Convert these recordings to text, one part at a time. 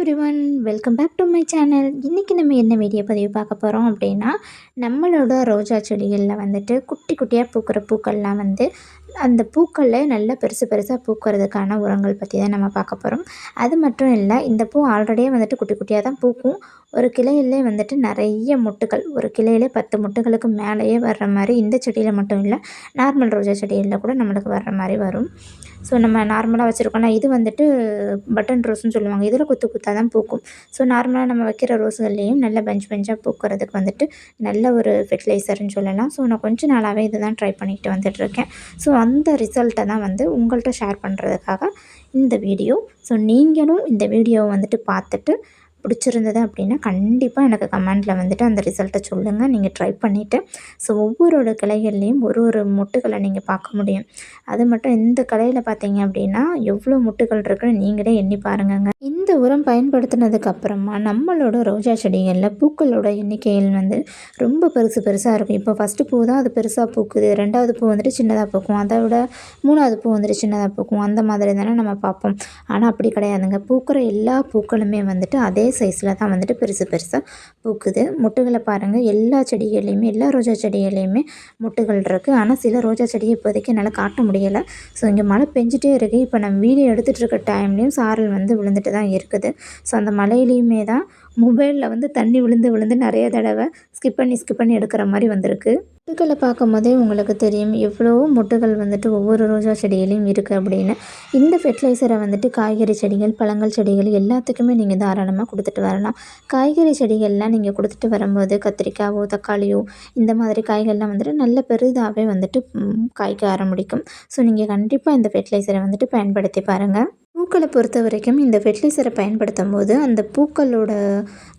Everyone, welcome back to my channel. இன்றைக்கி நம்ம என்ன வீடியோ பதிவு பார்க்க போகிறோம் அப்படின்னா, நம்மளோட ரோஜா செடிகளில் வந்துட்டு குட்டி குட்டியாக பூக்கிற பூக்கள்லாம் வந்து அந்த பூக்களில் நல்லா பெருசு பெருசாக பூக்கிறதுக்கான உரங்கள் பற்றி தான் நம்ம பார்க்க போகிறோம். அது மட்டும் இல்லை, இந்த பூ ஆல்ரெடியே வந்துட்டு குட்டி குட்டியாக தான் பூக்கும். ஒரு கிளையிலே வந்துட்டு நிறைய மொட்டுகள், ஒரு கிளையிலே 10 மொட்டுகளுக்கு மேலேயே வர்ற மாதிரி இந்த செடியில் மட்டும் இல்லை, நார்மல் ரோஜா செடியில் கூட நம்மளுக்கு வர்ற மாதிரி வரும். ஸோ நம்ம நார்மலாக வச்சுருக்கோம்னா இது வந்துட்டு பட்டன் ரோஸ்ன்னு சொல்லுவாங்க. இதில் கொத்து கொத்தாக தான் பூக்கும். ஸோ நார்மலாக நம்ம வைக்கிற ரோஸ்கள்லேயும் நல்ல பெஞ்சாக பூக்கிறதுக்கு வந்துட்டு நல்ல ஒரு ஃபெர்டிலைசர்னு சொல்லலாம். ஸோ நான் கொஞ்ச நாளாகவே இதை தான் ட்ரை பண்ணிட்டு வந்துட்டுருக்கேன். ஸோ அந்த ரிசல்ட்டை தான் வந்து உங்கள்கிட்ட ஷேர் பண்ணுறதுக்காக இந்த வீடியோ. ஸோ நீங்களும் இந்த வீடியோவை வந்துட்டு பார்த்துட்டு பிடிச்சிருந்தது அப்படின்னா கண்டிப்பாக எனக்கு கமெண்ட்டில் வந்துட்டு அந்த ரிசல்ட்டை சொல்லுங்கள். நீங்கள் ட்ரை பண்ணிவிட்டு ஸோ ஒவ்வொரு கிளைகள்லேயும் ஒரு மொட்டுகளை நீங்கள் பார்க்க முடியும். அது மட்டும் இந்த கலையில் பார்த்தீங்க அப்படின்னா எவ்வளோ மொட்டுகள் இருக்குன்னு நீங்களே எண்ணி பாருங்கங்க. இந்த உரம் பயன்படுத்தினதுக்கு அப்புறமா நம்மளோட ரோஜா செடிகளில் பூக்களோட எண்ணிக்கைகள் வந்து ரொம்ப பெருசாக இருக்கும். இப்போ ஃபஸ்ட்டு பூ தான் அது பெருசாக பூக்குது, 2வது பூ வந்துட்டு சின்னதாக பூக்கும், அதை விட 3வது பூ வந்துட்டு சின்னதாக பூக்கும், அந்த மாதிரி தானே நம்ம பார்ப்போம். ஆனால் அப்படி கிடையாதுங்க. பூக்கிற எல்லா பூக்களுமே வந்துட்டு அதே சைஸில் தான் வந்துட்டு பெருசாக பூக்குது. மொட்டுகளை பாருங்கள், எல்லா செடிகள்லேயுமே எல்லா ரோஜா செடிகள்லேயுமே மொட்டுகள் இருக்குது. ஆனால் சில ரோஜா செடியை இப்போதைக்கு என்னால் காட்ட முடியலை. ஸோ இங்கே மழை பெஞ்சிட்டே இருக்குது. இப்போ நம்ம வீடியோ எடுத்துகிட்டு இருக்க டைம்லேயும் சாரல் வந்து விழுந்துட்டு தான் இருக்குது. ஸோ அந்த மழையிலையுமே தான் மொபைலில் வந்து தண்ணி விழுந்து நிறைய தடவை ஸ்கிப் பண்ணி எடுக்கிற மாதிரி வந்திருக்கு. மொட்டுக்களை பார்க்கும் போதே உங்களுக்கு தெரியும் எவ்வளோ மொட்டுகள் வந்துட்டு ஒவ்வொரு ரோஜா செடியிலையும் இருக்குது அப்படின்னு. இந்த ஃபெர்டிலைசரை வந்துட்டு காய்கறி செடிகள், பழங்கள் செடிகள் எல்லாத்துக்குமே நீங்கள் தாராளமாக கொடுத்துட்டு வரலாம். காய்கறி செடிகள்லாம் நீங்கள் கொடுத்துட்டு வரும்போது கத்திரிக்காவோ தக்காளியோ இந்த மாதிரி காய்கள்லாம் வந்துட்டு நல்ல பெரிதாகவே வந்துட்டு காய்க்க ஆரம்பிக்கும். ஸோ நீங்கள் கண்டிப்பாக இந்த ஃபெர்டிலைசரை வந்துட்டு பயன்படுத்தி பாருங்கள். பூக்களை பொறுத்த வரைக்கும் இந்த ஃபெர்டிலைசரை பயன்படுத்தும் போது அந்த பூக்களோட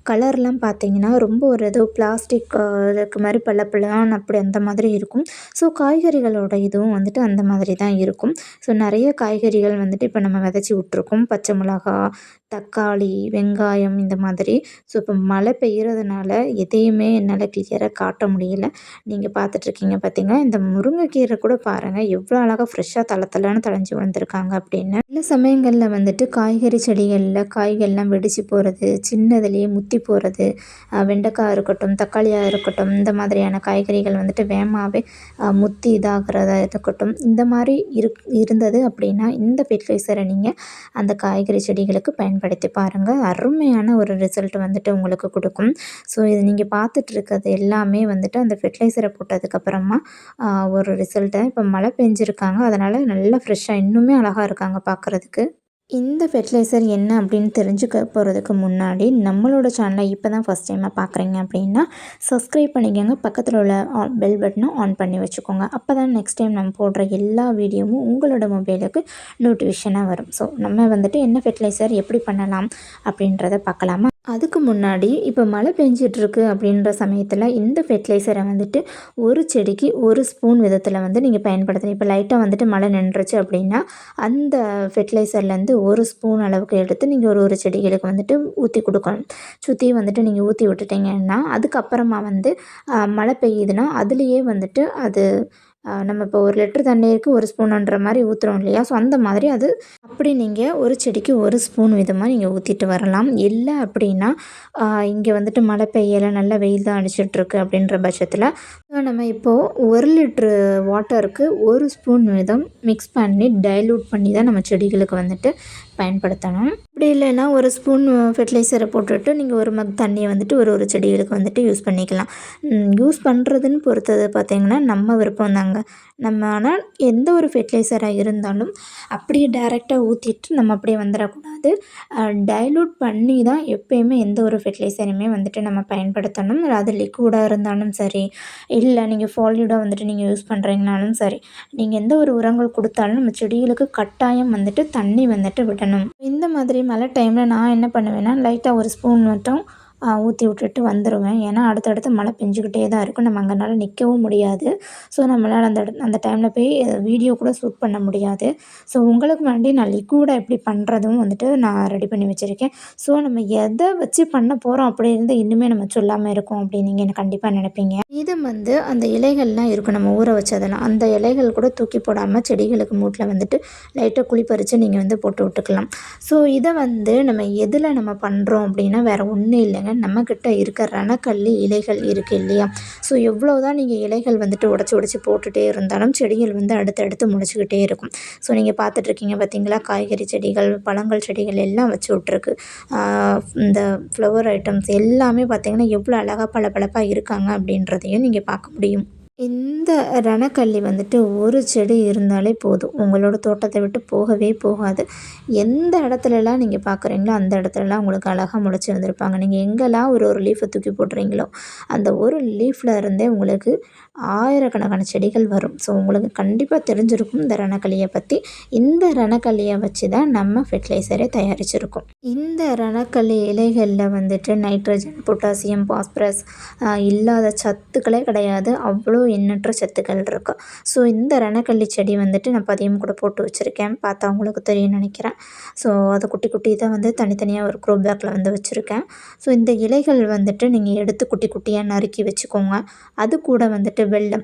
கலர்லாம் பார்த்திங்கன்னா ரொம்ப ஒரு ஏதோ பிளாஸ்டிக் இதுக்கு மாதிரி பள்ளப்பள்ளான்னு அப்படி அந்த மாதிரி இருக்கும். ஸோ காய்கறிகளோட இதுவும் வந்துட்டு அந்த மாதிரி தான் இருக்கும். ஸோ நிறைய காய்கறிகள் வந்துட்டு இப்போ நம்ம விதைச்சி விட்ருக்கோம். பச்சை மிளகா, தக்காளி, வெங்காயம் இந்த மாதிரி. ஸோ இப்போ மழை பெய்கிறதுனால எதையுமே என்னால் கிளியராக காட்ட முடியல. நீங்கள் பார்த்துட்ருக்கீங்க பார்த்தீங்கன்னா, இந்த முருங்கைக்கீரை கூட பாருங்கள் எவ்வளோ அழகாக ஃப்ரெஷ்ஷாக தளன்னு தழைஞ்சி வந்திருக்காங்க அப்படின்னு. சில சமயங்களில் வந்துட்டு காய்கறி செடிகளில் காய்கள்லாம் வெடிச்சு போகிறது, சின்னதுலேயே முத்தி போகிறது, வெண்டைக்காய் இருக்கட்டும், தக்காளியாக இருக்கட்டும், இந்த மாதிரியான காய்கறிகள் வந்துட்டு வேகமாகவே முத்தி இதாகிறதா இருக்கட்டும், இந்த மாதிரி இருந்தது அப்படின்னா இந்த ஃபெர்டிலைசரை நீங்கள் அந்த காய்கறி செடிகளுக்கு பயன்படுத்தி பாருங்கள். அருமையான ஒரு ரிசல்ட் வந்துட்டு உங்களுக்கு கொடுக்கும். ஸோ இது நீங்கள் பார்த்துட்டு இருக்கிறது எல்லாமே வந்துட்டு அந்த ஃபெர்டிலைசரை போட்டதுக்கப்புறமா ஒரு ரிசல்ட்டை. இப்போ மழை பெஞ்சிருக்காங்க, அதனால் நல்லா ஃப்ரெஷ்ஷாக இன்னுமே அழகாக இருக்காங்க பார்க்குறதுக்கு. இந்த ஃபெர்டிலைசர் என்ன அப்படின்னு தெரிஞ்சுக்க போகிறதுக்கு முன்னாடி நம்மளோட சேனலை இப்போ தான் ஃபஸ்ட் டைமாக பார்க்குறீங்க அப்படின்னா சப்ஸ்கிரைப் பண்ணிக்கோங்க. பக்கத்தில் உள்ள பெல் பட்டனும் ஆன் பண்ணி வச்சுக்கோங்க. அப்போ தான் நெக்ஸ்ட் டைம் நம்ம போடுற எல்லா வீடியோவும் உங்களோட மொபைலுக்கு நோட்டிஃபிகேஷனாக வரும். ஸோ நம்ம வந்துட்டு என்ன ஃபெர்டிலைசர் எப்படி பண்ணலாம் அப்படின்றத பார்க்கலாமா? அதுக்கு முன்னாடி இப்போ மழை பெஞ்சிட்ருக்கு அப்படின்ற சமயத்தில் இந்த ஃபெர்டிலைசரை வந்துட்டு ஒரு செடிக்கு 1 ஸ்பூன் விதத்தில் வந்து நீங்கள் பயன்படுத்தணும். இப்போ லைட்டாக வந்துட்டு மழை நின்றுச்சு அப்படின்னா அந்த ஃபெர்டிலைசர்லேருந்து 1 ஸ்பூன் அளவுக்கு எடுத்து நீங்கள் ஒரு செடிகளுக்கு வந்துட்டு ஊற்றி கொடுக்கணும். சுற்றி வந்துட்டு நீங்கள் ஊற்றி விட்டுட்டிங்கன்னா அதுக்கப்புறமா வந்து மழை பெய்யுதுன்னா அதுலேயே வந்துட்டு அது நம்ம இப்போ 1 லிட்டர் தண்ணீருக்கு 1 ஸ்பூனுன்ற மாதிரி ஊற்றுறோம் இல்லையா? ஸோ அந்த மாதிரி அது அப்படி நீங்கள் ஒரு செடிக்கு 1 ஸ்பூன் விதமாக நீங்கள் ஊற்றிட்டு வரலாம். இல்லை அப்படின்னா இங்கே வந்துட்டு மழை பெய்யலை, நல்ல வெயில் தான் அடிச்சிட்ருக்கு அப்படின்ற பட்சத்தில் நம்ம இப்போது 1 லிட்ரு வாட்டருக்கு 1 ஸ்பூன் வீதம் மிக்ஸ் பண்ணி டைல்யூட் பண்ணி தான் நம்ம செடிகளுக்கு வந்துட்டு பயன்படுத்தணும். அப்படி இல்லைன்னா 1 ஸ்பூன் ஃபெர்டிலைசரை போட்டுட்டு நீங்கள் 1 மக் தண்ணியை வந்துட்டு ஒரு செடிகளுக்கு வந்துட்டு யூஸ் பண்ணிக்கலாம். யூஸ் பண்ணுறதுன்னு பொறுத்தது பார்த்திங்கன்னா நம்ம விருப்பம் தாங்க. நம்ம ஆனால் எந்த ஒரு ஃபெர்டிலைசராக இருந்தாலும் அப்படியே டைரெக்டாக ஊற்றிட்டு நம்ம அப்படியே வந்துடக்கூடாது. டைல்யூட் பண்ணி தான் எப்போயுமே எந்த ஒரு ஃபெர்டிலைசரையுமே வந்துட்டு நம்ம பயன்படுத்தணும். அது லிக்விடாக இருந்தாலும் சரி, இல்லை நீங்கள் ஃபாலியூடாக வந்துட்டு நீங்கள் யூஸ் பண்ணுறீங்கனாலும் சரி, நீங்கள் எந்த ஒரு உரங்கள் கொடுத்தாலும் நம்ம செடிகளுக்கு கட்டாயம் வந்துட்டு தண்ணி வந்துட்டு விடணும். இந்த மாதிரி மழை டைமில் நான் என்ன பண்ணுவேன்னா லைட்டாக 1 ஸ்பூன் மட்டும் ஊற்றி விட்டுட்டு வந்துடுவேன். ஏன்னா அடுத்தடுத்து மழை பெஞ்சுக்கிட்டே தான் இருக்கும். நம்ம அங்கனால நிற்கவும் முடியாது. ஸோ நம்மளால் அந்த டைமில் போய் வீடியோ கூட ஷூட் பண்ண முடியாது. ஸோ உங்களுக்கு வேண்டி நான் லிக்விடாக எப்படி பண்ணுறதும் வந்துட்டு நான் ரெடி பண்ணி வச்சுருக்கேன். ஸோ நம்ம எதை வச்சு பண்ண போகிறோம் அப்படின்னு இன்னுமே நம்ம சொல்லாமல் இருக்கோம் அப்படின்னு நீங்கள் கண்டிப்பாக நினைப்பீங்க. இது வந்து அந்த இலைகள்லாம் இருக்கும் நம்ம ஊற வச்சதெல்லாம். அந்த இலைகள் கூட தூக்கி போடாமல் செடிகளுக்கு மூட்டில் வந்துட்டு லைட்டாக குழி பறித்து நீங்கள் வந்து போட்டு விட்டுக்கலாம். ஸோ இதை வந்து நம்ம எதில் நம்ம பண்ணுறோம் அப்படின்னா வேறு ஒன்றும் இல்லைங்க. நம்மக்கிட்ட இருக்க ரணக்கல்லி இலைகள் இருக்குது இல்லையா? ஸோ எவ்வளோ தான் நீங்கள் இலைகள் வந்துட்டு உடச்சி போட்டுகிட்டே இருந்தாலும் செடிகள் வந்து அடுத்தடுத்து முளைச்சிக்கிட்டே இருக்கும். ஸோ நீங்கள் பார்த்துட்ருக்கீங்க பார்த்தீங்களா, காய்கறி செடிகள், பழங்கள் செடிகள் எல்லாம் வச்சு விட்ருக்கு. இந்த ஃப்ளவர் ஐட்டம்ஸ் எல்லாமே பார்த்திங்கன்னா எவ்வளோ அழகாக பளபளப்பாக இருக்காங்க அப்படின்றதையும் நீங்கள் பார்க்க முடியும். இந்த ரணக்கல்லி வந்துட்டு ஒரு செடி இருந்தாலே போதும், உங்களோட தோட்டத்தை விட்டு போகவே போகாது. எந்த இடத்துலலாம் நீங்கள் பார்க்குறீங்களோ அந்த இடத்துலலாம் உங்களுக்கு அழகாக முளைச்சி வந்திருப்பாங்க. நீங்கள் எங்கெல்லாம் ஒரு லீஃபை தூக்கி போடுறீங்களோ அந்த ஒரு லீஃபில் இருந்தே உங்களுக்கு ஆயிரக்கணக்கான செடிகள் வரும். ஸோ உங்களுக்கு கண்டிப்பாக தெரிஞ்சிருக்கும் இந்த ரணக்கல்லியை பற்றி. இந்த ரணக்கல்லியை வச்சு தான் நம்ம ஃபெர்டிலைசரே தயாரிச்சிருக்கோம். இந்த ரணக்கல்லி இலைகளில் வந்துட்டு நைட்ரஜன், பொட்டாசியம், பாஸ்பரஸ் இல்லாத சத்துக்களே கிடையாது. அவ்வளோ எண்ணற்ற சத்துக்கள் இருக்குது. ஸோ இந்த ரணக்கல்லி செடி வந்துட்டு நான் பதியம் கூட போட்டு வச்சுருக்கேன். பார்த்தா உங்களுக்கு தெரியும்னு நினைக்கிறேன். ஸோ அதை குட்டி குட்டி தான் வந்து தனித்தனியாக ஒரு க்ரோ பேக்கில் வந்து வச்சுருக்கேன். ஸோ இந்த இலைகள் வந்துட்டு நீங்கள் எடுத்து குட்டி குட்டியாக நறுக்கி வச்சுக்கோங்க. அது கூட வந்துட்டு வெல்லம்,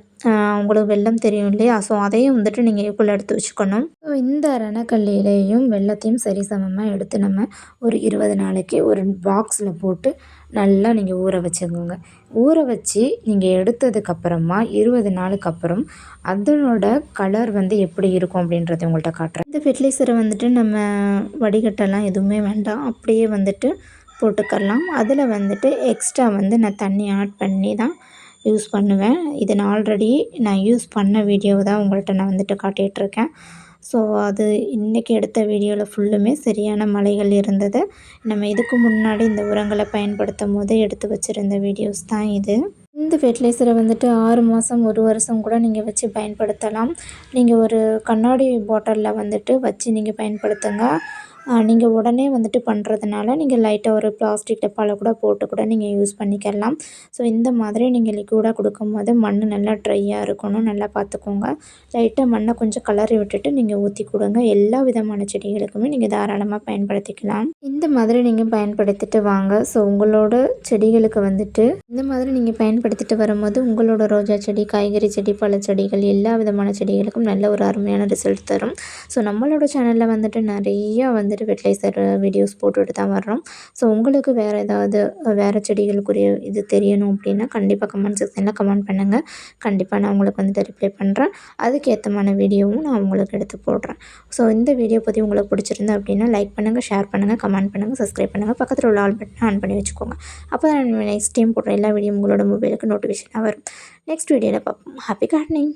உங்களுக்கு வெல்லம் தெரியும் இல்லையா? ஸோ அதையும் வந்துட்டு நீங்கள் இதுக்குள்ளே எடுத்து வச்சுக்கணும். ஸோ இந்த ரணக்கல்லி இலையையும் வெல்லத்தையும் சரிசமமாக எடுத்து நம்ம ஒரு 20 நாளைக்கு ஒரு பாக்ஸில் போட்டு நல்லா நீங்கள் ஊற வச்சுக்கோங்க. ஊற வச்சு நீங்கள் எடுத்ததுக்கப்புறமா 20 நாளுக்கு அப்புறம் அதனோட கலர் வந்து எப்படி இருக்கும் அப்படின்றத உங்கள்கிட்ட காட்டுறேன். இந்த ஃபெர்டிலைசரை வந்துட்டு நம்ம வடிகட்டெல்லாம் எதுவுமே வேண்டாம், அப்படியே வந்துட்டு போட்டுக்கலாம். அதில் வந்துட்டு எக்ஸ்ட்ரா வந்து நான் தண்ணி ஆட் பண்ணி தான் யூஸ் பண்ணுவேன். இதை நான் ஆல்ரெடி யூஸ் பண்ண வீடியோ தான் உங்கள்கிட்ட நான் வந்துட்டு காட்டிகிட்ருக்கேன். ஸோ அது இன்றைக்கி எடுத்த வீடியோவில் ஃபுல்லுமே சரியான மழைகள் இருந்தது. நம்ம இதுக்கு முன்னாடி இந்த உரங்களை பயன்படுத்தும் போது எடுத்து வச்சுருந்த வீடியோஸ் தான் இது. இந்த ஃபெர்டிலைசரை வந்துட்டு 6 மாதம் 1 வருஷம் கூட நீங்கள் வச்சு பயன்படுத்தலாம். நீங்கள் ஒரு கண்ணாடி பாட்டிலில் வந்துட்டு வச்சு நீங்கள் பயன்படுத்துங்க. நீங்கள் உடனே வந்துட்டு பண்ணுறதுனால நீங்கள் லைட்டாக ஒரு பிளாஸ்டிக் டப்பாவில் கூட போட்டு கூட நீங்கள் யூஸ் பண்ணிக்கலாம். ஸோ இந்த மாதிரி நீங்கள் லிக்விடாக கொடுக்கும்போது மண் நல்லா ட்ரையாக இருக்கணும், நல்லா பார்த்துக்கோங்க. லைட்டாக மண்ணை கொஞ்சம் கலரி விட்டுட்டு நீங்கள் ஊற்றி கொடுங்க. எல்லா விதமான செடிகளுக்குமே நீங்கள் தாராளமாக பயன்படுத்திக்கலாம். இந்த மாதிரி நீங்கள் பயன்படுத்திட்டு வாங்க. ஸோ உங்களோட செடிகளுக்கு வந்துட்டு இந்த மாதிரி நீங்கள் பயன்படுத்திட்டு வரும்போது உங்களோட ரோஜா செடி, காய்கறி செடி, பழச்செடிகள் எல்லா விதமான செடிகளுக்கும் நல்ல ஒரு அருமையான ரிசல்ட் தரும். ஸோ நம்மளோட சேனலில் வந்துட்டு நிறையா வந்துட்டு ஃபெர்டிலைசர் வீடியோஸ் போட்டுட்டு தான் வர்றோம். ஸோ உங்களுக்கு வேறு செடிகளுக்குரிய இது தெரியணும் அப்படின்னா கண்டிப்பாக கமெண்ட் செக்ஷனில் கமெண்ட் பண்ணுங்கள். கண்டிப்பாக நான் உங்களுக்கு வந்துட்டு ரிப்ளை பண்ணுறேன். அதுக்கேற்றமான வீடியோவும் நான் உங்களுக்கு எடுத்து போடுறேன். ஸோ இந்த வீடியோ பற்றி உங்களுக்கு பிடிச்சிருந்தா அப்படின்னா லைக் பண்ணுங்கள், ஷேர் பண்ணுங்கள், கமெண்ட் பண்ணுங்கள், சப்ஸ்கிரைப் பண்ணுங்கள். பக்கத்தில் உள்ள ஆல் பட்டன் ஆன் பண்ணி வச்சுக்கோங்க. அப்போ தான் நெக்ஸ்ட் டைம் போடுற எல்லா வீடியோ உங்களோட மொபைலுக்கு நோட்டிஃபிகேஷனாக வரும். நெக்ஸ்ட் வீடியோவில் பார்ப்போம். Happy gardening.